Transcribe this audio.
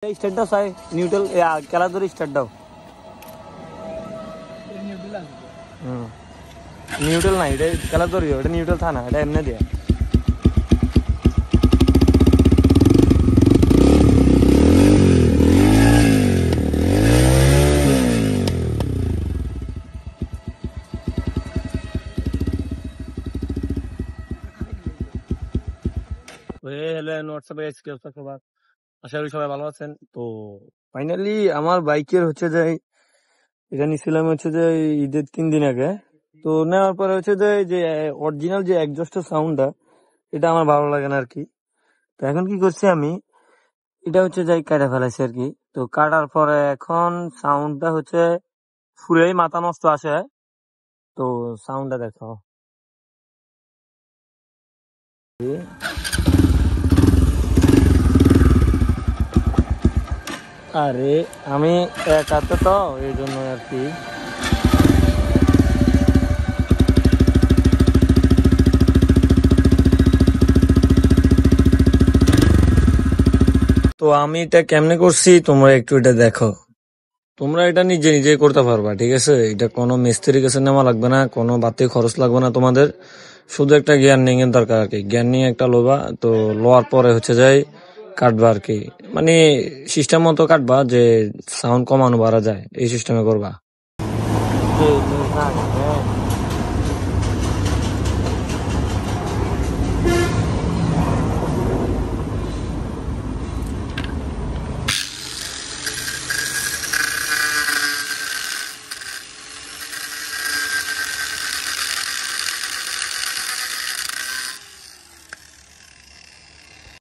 Start দাও সাই neutral খেলা ধরে স্টার্ট দাও। নিউট্রাল না, এটা খেলা ধরিও, এটা নিউট্রাল থা না, এটা এমনি দিয়ে। হোয়াটসঅ্যাপে সবার আশা করি সবাই ভালো আছেন। তো ফাইনালি আমার বাইকের হচ্ছে যে এটা নিছিলাম হচ্ছে যে ঈদের 3 দিন আগে। তো নেওয়ার পরে হচ্ছে যে অরিজিনাল যে এক্সজস্টের সাউন্ডটা এটা আমার ভালো লাগে না আর কি। তো এখন কি করছি আমি, এটা হচ্ছে যাই কেটে ফেলাইছি আর কি। তো কাটার পরে এখন সাউন্ডটা হচ্ছে ফুরেই মাথা নষ্ট আসে। তো সাউন্ডটা দেখো, আরে আমি এক হাতে তো এই জন্য আর কি। তো আমি এটা কেমনে করছি তোমরা একটু এটা দেখো। তোমরা এটা নিজে নিজে করতে পারবা, ঠিক আছে? এটা কোনো মিস্ত্রির কাছে নেওয়া লাগবে না, কোনো বাড়তি খরচ লাগবে না তোমাদের। শুধু একটা জ্ঞান নিয়ে দরকার আর কি। জ্ঞান নিয়ে একটা লোবা, তো লোয়ার পরে হচ্ছে যাই কাটবা আর কি। মানে সিস্টেম মতো কাটবা, যে সাউন্ড কমানো বাড়া যায় এই সিস্টেমে করবা।